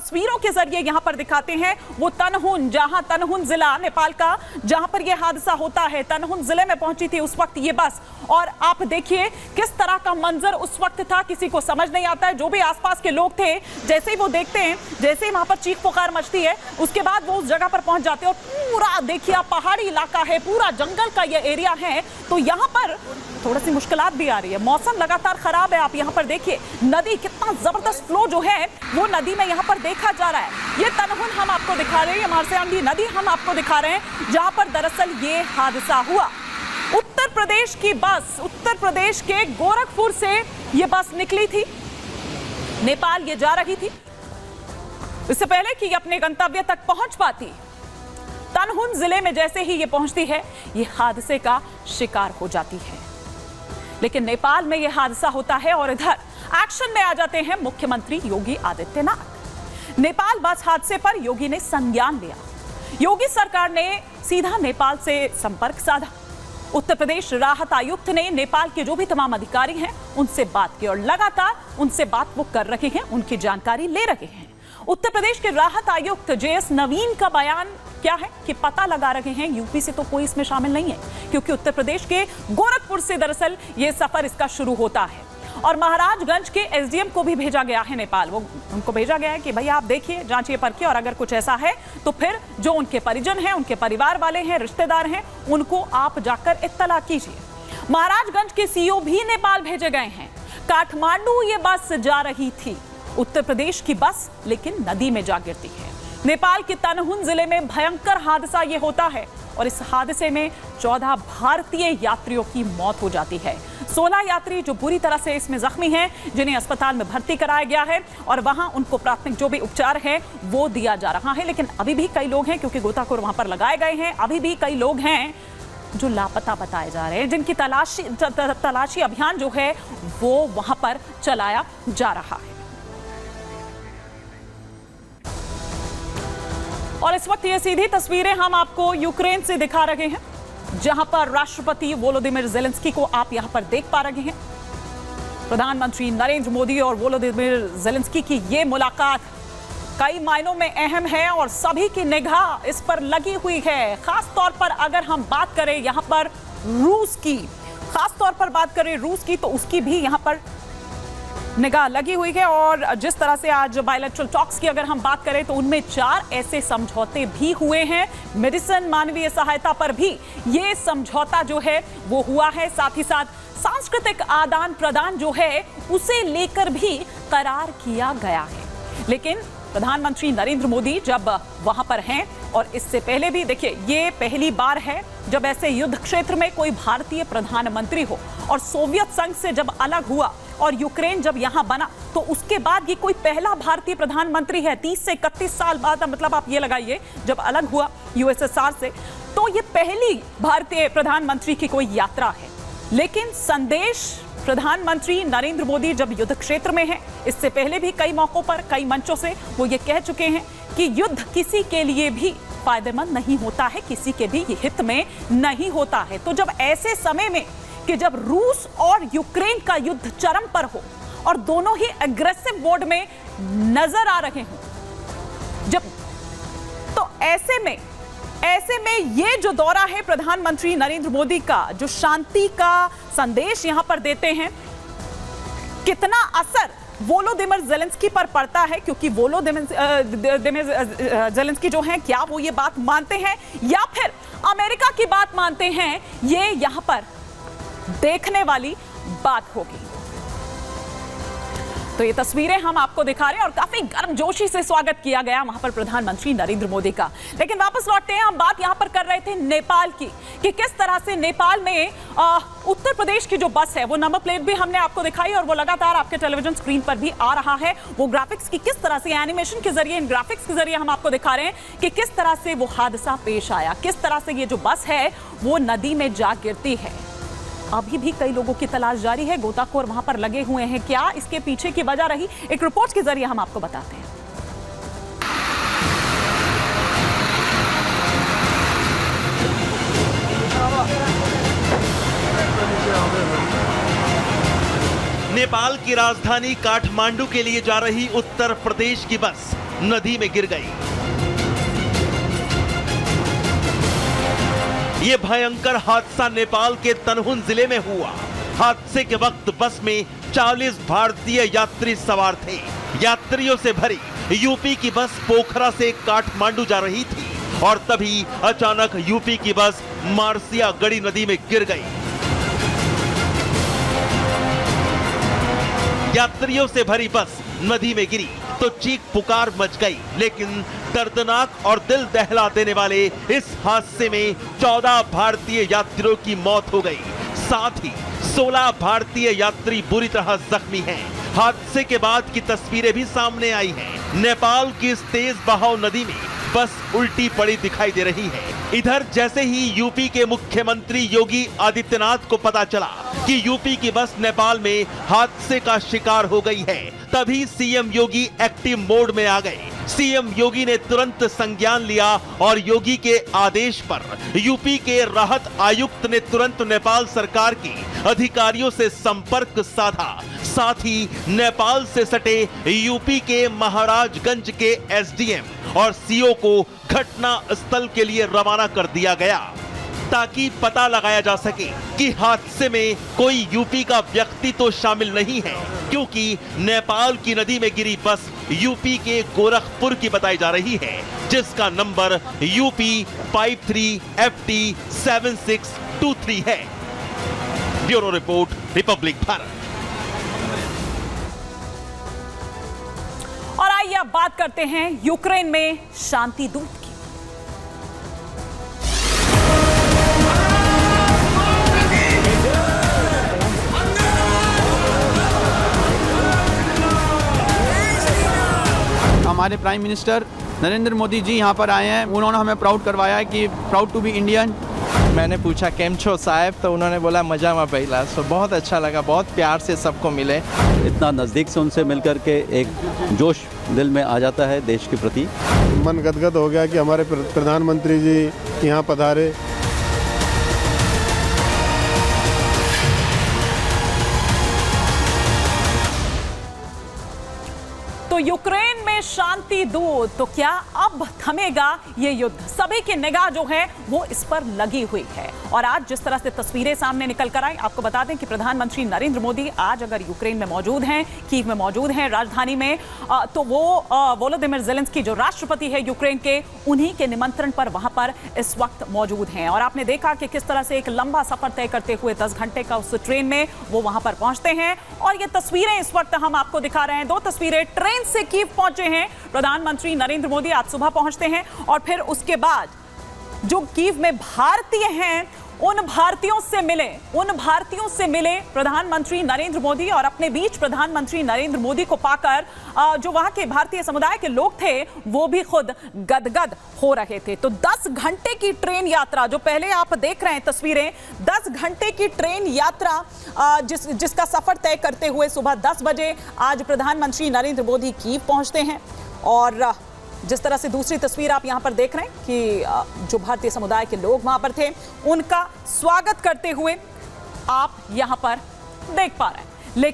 तस्वीरों के जरिए यहां पर दिखाते हैं वो तनहुन, जहां तनहुन जिला नेपाल का, जहां पर यह हादसा होता है। तनहुन जिले में पहुंची थी उस वक्त ये बस, और आप देखिए किस तरह का मंजर उस वक्त था, किसी को समझ नहीं आता है। जो भी आसपास के लोग थे, जैसे ही वो देखते हैं, जैसे ही वहां पर चीख पुकार मचती है, उसके बाद वो उस जगह पर पहुंच जाते हैं। और पूरा देखिए पहाड़ी इलाका है, पूरा जंगल का ये एरिया है, तो यहाँ पर थोड़ी सी मुश्किलात भी आ रही है। मौसम लगातार खराब है। आप यहाँ पर देखिए नदी, कितना जबरदस्त फ्लो जो है वो नदी में यहाँ पर देखा जा रहा है। ये तनहुन हम आपको दिखा रहे हैं, मारसेयांडी नदी हम आपको दिखा रहे हैं, जहां पर दरअसल ये हादसा हुआ। उत्तर प्रदेश की बस, उत्तर प्रदेश के गोरखपुर से ये बस निकली थी, नेपाल ये जा रही थी। इससे पहले कि अपने गंतव्य तक पहुंच पाती, तनहुन जिले में जैसे ही ये पहुंचती है, ये हादसे का शिकार हो जाती है। लेकिन नेपाल में ये हादसा होता है और इधर एक्शन में आ जाते हैं मुख्यमंत्री योगी आदित्यनाथ। नेपाल बस हादसे पर योगी ने संज्ञान लिया। योगी सरकार ने सीधा नेपाल से संपर्क साधा। उत्तर प्रदेश राहत आयुक्त ने नेपाल के जो भी तमाम अधिकारी हैं उनसे बात की, और लगातार उनसे बात वो कर रहे हैं, उनकी जानकारी ले रहे हैं। उत्तर प्रदेश के राहत आयुक्त जेएस नवीन का बयान क्या है कि पता लगा रहे हैं, यूपी से तो कोई इसमें शामिल नहीं है, क्योंकि उत्तर प्रदेश के गोरखपुर से दरअसल ये सफर इसका शुरू होता है। और महाराजगंज के एसडीएम को भी भेजा गया है नेपाल, वो उनको भेजा गया है कि भाई आप देखिए, जांचिए, परखिए, और अगर कुछ ऐसा है तो फिर जो उनके परिजन हैं, उनके परिवार वाले हैं, रिश्तेदार हैं, उनको आप जाकर इत्तला कीजिए। महाराजगंज के सीईओ भी नेपाल भेजे गए हैं। काठमांडू ये बस जा रही थी, उत्तर प्रदेश की बस, लेकिन नदी में जा गिरती है। नेपाल के तनहुन जिले में भयंकर हादसा ये होता है, और इस हादसे में 14 भारतीय यात्रियों की मौत हो जाती है। 16 यात्री जो बुरी तरह से इसमें जख्मी हैं, जिन्हें अस्पताल में भर्ती कराया गया है, और वहां उनको प्राथमिक जो भी उपचार है वो दिया जा रहा है। लेकिन अभी भी कई लोग हैं, क्योंकि गोताखोर वहां पर लगाए गए हैं, अभी भी कई लोग हैं जो लापता बताए जा रहे हैं, जिनकी तलाशी अभियान जो है वो वहां पर चलाया जा रहा है। और इस वक्त ये सीधी तस्वीरें हम आपको यूक्रेन से दिखा रहे हैं, जहां पर राष्ट्रपति वोलोदिमिर जेलेंस्की को आप यहां पर देख पा रहे हैं। प्रधानमंत्री नरेंद्र मोदी और वोलोदिमिर जेलेंस्की की ये मुलाकात कई मायनों में अहम है, और सभी की निगाह इस पर लगी हुई है। खास तौर पर अगर हम बात करें यहां पर रूस की, खास तौर पर बात करें रूस की, तो उसकी भी यहां पर निगाह लगी हुई है। और जिस तरह से आज बायलैटरल टॉक्स की अगर हम बात करें तो उनमें 4 ऐसे समझौते भी हुए हैं। मेडिसिन, मानवीय सहायता पर भी ये समझौता जो है वो हुआ है। साथ ही साथ सांस्कृतिक आदान प्रदान जो है उसे लेकर भी करार किया गया है। लेकिन प्रधानमंत्री नरेंद्र मोदी जब वहां पर हैं, और इससे पहले भी देखिए ये पहली बार है जब ऐसे युद्ध क्षेत्र में कोई भारतीय प्रधानमंत्री हो, और सोवियत संघ से जब अलग हुआ और यूक्रेन जब यहां बना, तो उसके बाद ये कोई पहला भारतीय प्रधानमंत्री है। 30 से 31 साल बाद, मतलब आप ये लगाइए, जब अलग हुआ यूएसएसआर से, तो ये पहली भारतीय प्रधानमंत्री की कोई यात्रा है। लेकिन संदेश प्रधानमंत्री नरेंद्र मोदी जब युद्ध क्षेत्र में हैं, इससे पहले भी कई मौकों पर, कई मंचों से वो ये कह चुके हैं कि युद्ध किसी के लिए भी फायदेमंद नहीं होता है, किसी के भी हित में नहीं होता है। तो जब ऐसे समय में कि जब रूस और यूक्रेन का युद्ध चरम पर हो और दोनों ही एग्रेसिव मोड में नजर आ रहे हों, जब तो ऐसे में ये जो दौरा है प्रधानमंत्री नरेंद्र मोदी का, जो शांति का संदेश यहां पर देते हैं, कितना असर वोलोदिमिर जेलेंस्की पर पड़ता है, क्योंकि वोलोदिमिर जेलेंस्की जो हैं, क्या वो ये बात मानते हैं या फिर अमेरिका की बात मानते हैं, ये यहां पर देखने वाली बात होगी। तो ये तस्वीरें हम आपको दिखा रहे हैं, और काफी गर्मजोशी से स्वागत किया गया वहां पर प्रधानमंत्री नरेंद्र मोदी का। लेकिन वापस लौटते हैं, हम बात यहां पर कर रहे थे नेपाल की, कि किस तरह से नेपाल में उत्तर प्रदेश की जो बस है, वो नंबर प्लेट भी हमने आपको दिखाई, और वो लगातार आपके टेलीविजन स्क्रीन पर भी आ रहा है। वो ग्राफिक्स की किस तरह से, एनिमेशन के जरिए, इन ग्राफिक्स के जरिए हम आपको दिखा रहे हैं कि किस तरह से वो हादसा पेश आया, किस तरह से ये जो बस है वो नदी में जा गिरती है। अभी भी कई लोगों की तलाश जारी है, गोताखोर वहां पर लगे हुए हैं। क्या इसके पीछे की वजह रही, एक रिपोर्ट के जरिए हम आपको बताते हैं। नेपाल की राजधानी काठमांडू के लिए जा रही उत्तर प्रदेश की बस नदी में गिर गई। ये भयंकर हादसा नेपाल के तनहुन जिले में हुआ। हादसे के वक्त बस में 40 भारतीय यात्री सवार थे। यात्रियों से भरी यूपी की बस पोखरा से काठमांडू जा रही थी और तभी अचानक यूपी की बस मार्सिया गड़ी नदी में गिर गई। यात्रियों से भरी बस नदी में गिरी तो चीख पुकार मच गई, लेकिन दर्दनाक और दिल दहला देने वाले इस हादसे में 14 भारतीय यात्रियों की मौत हो गई। साथ ही 16 भारतीय यात्री बुरी तरह जख्मी हैं। हादसे के बाद की तस्वीरें भी सामने आई हैं। नेपाल की इस तेज बहाव नदी में बस उल्टी पड़ी दिखाई दे रही है। इधर जैसे ही यूपी के मुख्यमंत्री योगी आदित्यनाथ को पता चला कि यूपी की बस नेपाल में हादसे का शिकार हो गई है, तभी सीएम योगी एक्टिव मोड में आ गए। सीएम योगी ने तुरंत संज्ञान लिया और योगी के आदेश पर यूपी के राहत आयुक्त ने तुरंत नेपाल सरकार के अधिकारियों से संपर्क साधा। साथ ही नेपाल से सटे यूपी के महाराजगंज के एसडीएम और सीओ को घटना स्थल के लिए रवाना कर दिया गया ताकि पता लगाया जा सके कि हादसे में कोई यूपी का व्यक्ति तो शामिल नहीं है, क्योंकि नेपाल की नदी में गिरी बस यूपी के गोरखपुर की बताई जा रही है, जिसका नंबर यूपी 53FT 7623 है। Bureau report, Republic Bharat. और आइए अब बात करते हैं यूक्रेन में शांति दूत की। हमारे प्राइम मिनिस्टर नरेंद्र मोदी जी यहाँ पर आए हैं। उन्होंने हमें प्राउड करवाया है कि प्राउड टू बी इंडियन। मैंने पूछा केम छो साहब, तो उन्होंने बोला मजा में पहला। सो बहुत अच्छा लगा, बहुत प्यार से सबको मिले। इतना नज़दीक से उनसे मिलकर के एक जोश दिल में आ जाता है देश के प्रति। मन गदगद हो गया कि हमारे प्रधानमंत्री जी यहाँ पधारे। तो यूक्रेन में शांति दूत, तो क्या अब थमेगा ये युद्ध? सभी की निगाह जो है वो इस पर लगी हुई है। और आज जिस तरह से तस्वीरें सामने निकल कर आई, आपको बता दें कि प्रधानमंत्री नरेंद्र मोदी आज अगर यूक्रेन में मौजूद हैं, कीव में मौजूद हैं, राजधानी में, तो वो वोलोदिमिर ज़ेलेंस्की जो राष्ट्रपति है यूक्रेन के, उन्हीं के निमंत्रण पर वहां पर इस वक्त मौजूद हैं। और आपने देखा कि किस तरह से एक लंबा सफर तय करते हुए 10 घंटे का उस ट्रेन में वो वहां पर पहुंचते हैं। और ये तस्वीरें इस वक्त हम आपको दिखा रहे हैं, 2 तस्वीरें। ट्रेन से कीव पहुंचे हैं प्रधानमंत्री नरेंद्र मोदी, आज सुबह पहुंचते हैं और फिर उसके बाद जो कीव में भारतीय हैं उन भारतीयों से मिले प्रधानमंत्री नरेंद्र मोदी। और अपने बीच प्रधानमंत्री नरेंद्र मोदी को पाकर जो वहां के भारतीय समुदाय के लोग थे वो भी खुद गदगद हो रहे थे। तो 10 घंटे की ट्रेन यात्रा, जो पहले आप देख रहे हैं तस्वीरें, 10 घंटे की ट्रेन यात्रा जिसका सफर तय करते हुए सुबह 10 बजे आज प्रधानमंत्री नरेंद्र मोदी कीव पहुंचते हैं। और जिस तरह से दूसरी तस्वीर आप यहां पर देख रहे हैं कि जो भारतीय समुदाय के लोग वहां पर थे, उनका स्वागत करते हुए आप यहां पर देख पा रहे हैं।